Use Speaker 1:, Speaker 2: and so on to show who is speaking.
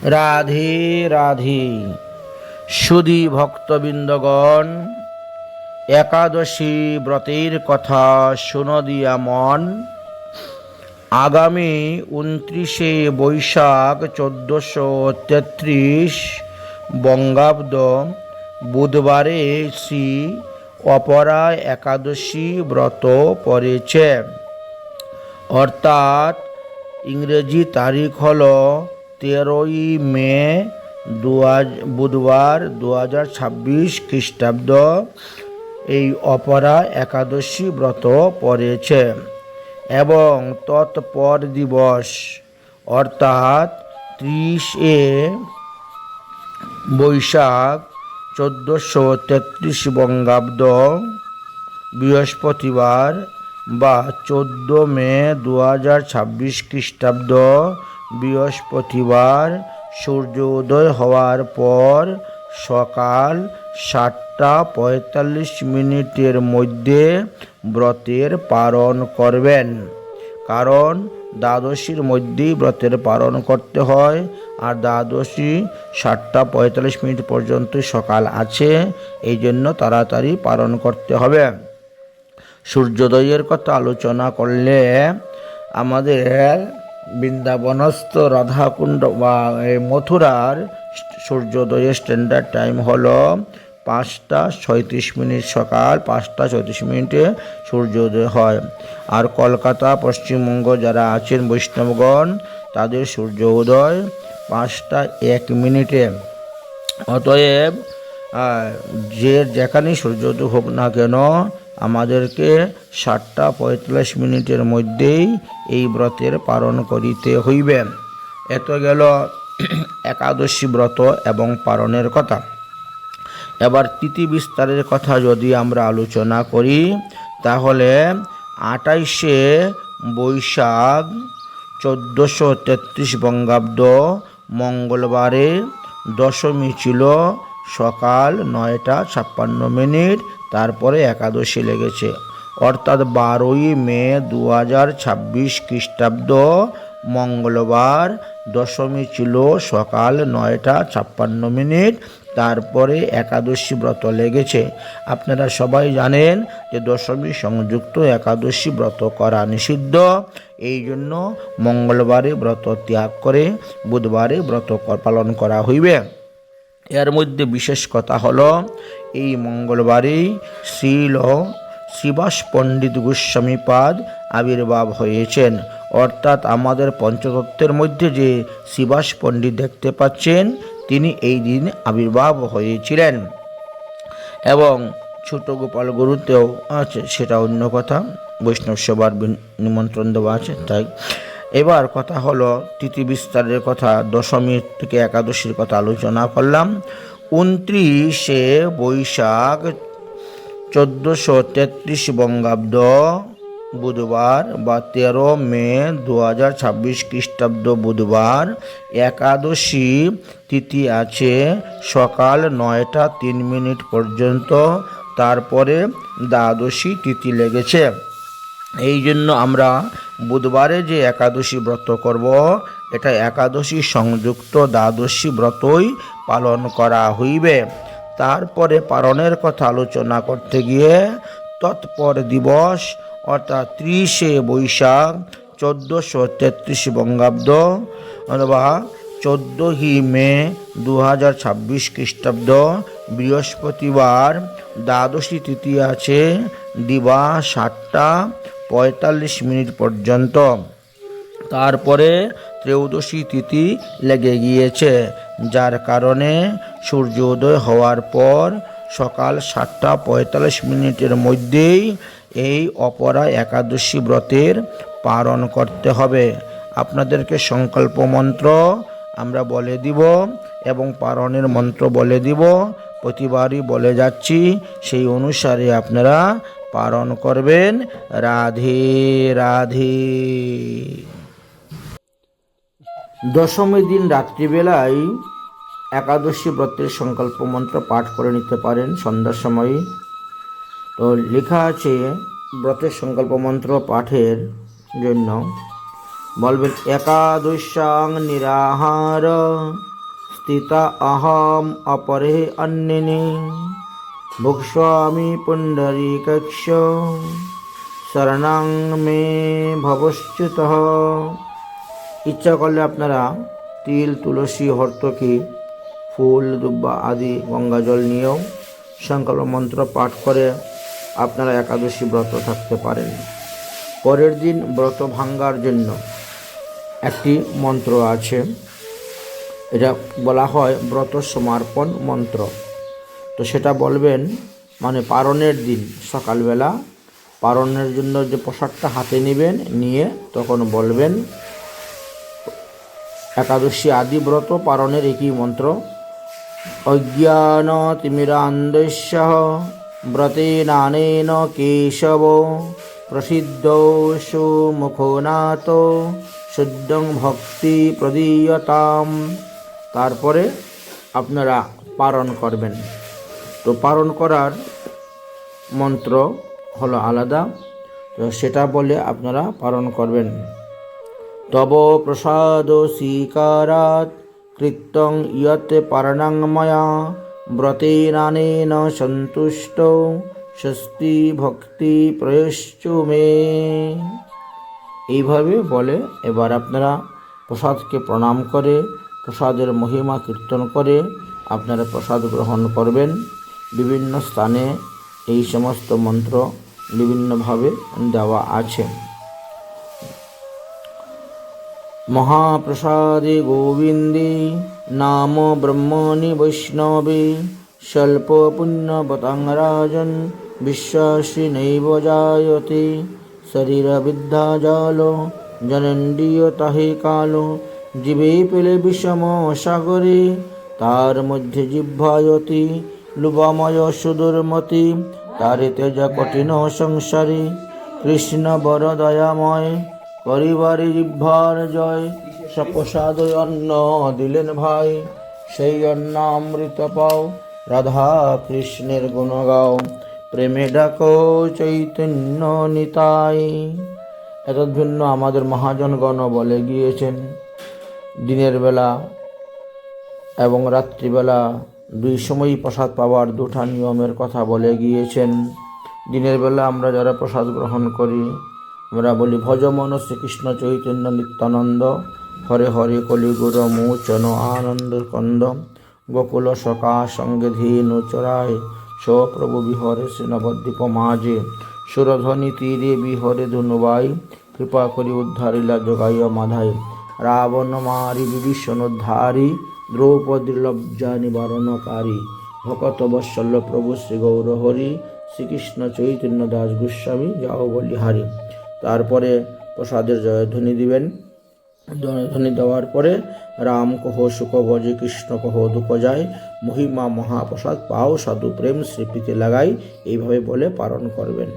Speaker 1: রাধে রাধে। সুধী ভক্তবৃন্দগণ, একাদশী ব্রতের কথা শোনো দিয়া মন। আগামী 29শে বৈশাখ 1433 বঙ্গাব্দ বুধবারে শ্রী অপরা একাদশী ব্রত পড়েছে। অর্থাৎ ইংরেজি তারিখ হল 13ই মে বুধবার 2026 খ্রিস্টাব্দ। এই অপরা একাদশী ব্রত পড়েছে এবং তৎপর দিবস অর্থাৎ 30 বৈশাখ 1433 বঙ্গাব্দ বৃহস্পতিবার বা 14 মে 2026 খ্রিস্টাব্দ বৃহস্পতিবার সূর্যোদয় হওয়ার পর সকাল 7টা 45 মধ্যে ব্রতের পালন করবেন। কারণ দ্বাদশীর মধ্যেই ব্রতের পালন করতে হয়, আর দ্বাদশী 7টা 45 পর্যন্ত সকাল আছে, এই জন্য তাড়াতাড়ি পালন করতে হবে। সূর্যোদয়ের কথা আলোচনা করলে আমাদের বৃন্দাবনস্থ রাধাকুণ্ড বা মথুরার সূর্যোদয়ের স্ট্যান্ডার্ড টাইম হলো 5টা 37 সকাল 5টা 37 সূর্যোদয় হয়। আর কলকাতা পশ্চিমবঙ্গ যারা আছেন বৈষ্ণবগণ, তাদের সূর্যোদয় 5টা 1। অতএব যেখানেই সূর্যোদয় হোক না কেন, আমাদেরকে 7টা 45 মধ্যেই এই ব্রতের পালন করিতে হইবে। এত গেল একাদশী ব্রত এবং পালনের কথা। এবার তিথি বিস্তারের কথা যদি আমরা আলোচনা করি, তাহলে 28শে বৈশাখ 1433 বঙ্গাব্দ মঙ্গলবারে দশমী ছিল সকাল 9টা 56, তারপরে একাদশী লেগেছে। অর্থাৎ 12ই মে 2026 খ্রিস্টাব্দ মঙ্গলবার দশমী ছিল সকাল 9টা 56, তারপরে একাদশী ব্রত লেগেছে। আপনারা সবাই জানেন যে দশমী সংযুক্ত একাদশী ব্রত করা নিষিদ্ধ। এই জন্য মঙ্গলবারে ব্রত ত্যাগ করে বুধবারে ব্রত পালন করা হইবে। এর মধ্যে বিশেষ কথা হলো, এই মঙ্গলবারেই শ্রীল শ্রীবাস পণ্ডিত গোস্বামীপাদ আবির্ভাব হয়েছেন। অর্থাৎ আমাদের পঞ্চতত্ত্বের মধ্যে যে শ্রীবাস পণ্ডিত দেখতে পাচ্ছেন, তিনি এই দিন আবির্ভাব হয়েছিলেন। এবং ছোট গোপাল গুরুতেও আছে, সেটা অন্য কথা, বৈষ্ণব সবার নিমন্ত্রণ দেওয়া আছে। তাই এবার কথা হলো তিথি বিস্তারের কথা। দশমী থেকে একাদশীর কথা আলোচনা করলাম। 29শে বৈশাখ 1433 বঙ্গাব্দ বুধবার বা 13 মে 2026 খ্রিস্টাব্দ বুধবার একাদশী তিথি আছে সকাল 9টা 3 পর্যন্ত, তারপরে দ্বাদশী তিথি লেগেছে। এই জন্য আমরা বুধবারে যে একাদশী ব্রত করব, এটা একাদশী সংযুক্ত দ্বাদশী ব্রতই পালন করা হইবে। তারপরে পালনের কথা আলোচনা করতে গিয়ে তৎপর দিবস অর্থাৎ 30শে বৈশাখ 1433 বঙ্গাব্দ অথবা 14ই মে 2026 খ্রিস্টাব্দ বৃহস্পতিবার দ্বাদশী তিথি আছে দিবা 7টা 45 পর্যন্ত। তারপরে ত্রয়োদশী তিথি লেগে গিয়েছে, যার কারণে সূর্যোদয় হওয়ার পর সকাল 7টা 45 মধ্যেই এই অপরা একাদশী ব্রতের পালন করতে হবে। আপনাদেরকে সংকল্প মন্ত্র আমরা বলে দিব এবং পালনের মন্ত্র বলে দিব, প্রতিবারই বলে যাচ্ছি, সেই অনুসারে আপনারা পালন করবেন। রাধে রাধে। দশমীর দিন রাত্রিবেলায় একাদশী ব্রতের সংকল্প মন্ত্র পাঠ করে নিতে পারেন সন্ধ্যার সময়। তো লেখা আছে ব্রতের সংকল্প মন্ত্র পাঠের জন্য বলবেন, একাদশাং নিরাহার स्थिता अहम अपरे अन्यने भुक्ष्वामि पुंडरीकक्ष শরণাং মে ভবশ্চ্যুতঃ। ইচ্ছা করলে আপনারা তিল, তুলসী, হর্তকি, ফুল, দুব্বা আদি গঙ্গা জল নিয়েও সংকল্প মন্ত্র পাঠ করে আপনারা একাদশী ব্রত থাকতে পারেন। পরের দিন ব্রত ভাঙ্গার জন্য একটি মন্ত্র আছে, এটা বলা হয় ব্রত সমর্পণ মন্ত্র। তো সেটা বলবেন, মানে পারণের দিন সকালবেলা পারণের জন্য যে প্রসাদটা হাতে নেবেন, নিয়ে তখন বলবেন একাদশী আদি ব্রত পারণের একই মন্ত্র। অজ্ঞান তিমিরান্ধস্য ব্রতেনানেন কেশব প্রসিদ্ধ সুমুখনাথ শুদ্ধং ভক্তি প্রদীয়তাম। তারপরে আপনারা পারণ করবেন। তো পারণ করার মন্ত্র হলো আলাদা, তো সেটা বলে আপনারা পালন করবেন। তব প্রসাদ স্বীকারাৎ কৃত্যং ইয়ৎ পারণং ময়া ব্রতেনানেন সন্তুষ্ট স্বস্তি ভক্তি প্রয়শ্চু মে। এইভাবে বলে এবার আপনারা প্রসাদকে প্রণাম করে প্রসাদের মহিমা কীর্তন করে আপনারা প্রসাদ গ্রহণ করবেন। বিভিন্ন স্থানে এই সমস্ত মন্ত্র বিভিন্নভাবে দেওয়া আছে। মহাপ্রসাদে গোবিন্দে নাম ব্রহ্মণি বৈষ্ণবে স্বল্প পুণ্যবতাং রাজন বিশ্বাসী নৈব জায়তে শরীর বিদ্যা জাল জনন্ডিয় তাহে কালো জীবে পেলে বিষম সাগরে তার মধ্যে জিহ্বায়তি লুবাময় সুদূরমতি তারে তেজ কঠিন সংসারে কৃষ্ণ বর দয়াময় করিবারে জিহ্বার জয় সপ্রসাদ অন্ন দিলেন ভাই সেই অন্ন অমৃত পাও রাধা কৃষ্ণের গুণ গাও প্রেমে ডাকো চৈতন্য নিতাই। এতদ্ভিন্ন আমাদের মহাজনগণ বলে গিয়েছেন দিনের বেলা এবং রাত্রিবেলা দুই সময়ই প্রসাদ পাওয়ার দুটা নিয়মের কথা বলে গিয়েছেন। দিনের বেলা আমরা যারা প্রসাদ গ্রহণ করি আমরা বলি ভজ মন শ্রীকৃষ্ণ চৈতন্য নিত্যানন্দ হরে হরে কলিগুর মোচন আনন্দ কন্দ গোকুল সকা সঙ্গে ধীনু চরায় সপ্রভু বিহরে শ্রী নবদ্বীপ মাঝে সুরধ্বনি তীরে বিহরে ধনুবাই কৃপা করি উদ্ধারিলা যোগাইয়া মাধাই রাবণ মারি বিভীষণ উদ্ধারী দ্রৌপদী লজ্জা নিবারণকারী ভকত বৎসল্য প্রভু শ্রী গৌর হরি শ্রীকৃষ্ণ চৈতন্য দাস গোস্বামী যাও বলি হারি। তারপরে প্রসাদের জয়ধ্বনি দিবেন। জয়ধ্বনি দেওয়ার পরে রাম কহ সুখ ভজে কৃষ্ণ কহ দুঃখ যায় মহিমা মহাপ্রসাদ পাও সাধু প্রেম শ্রীপ্রীতি লাগাই এইভাবে বলে পালন করবেন।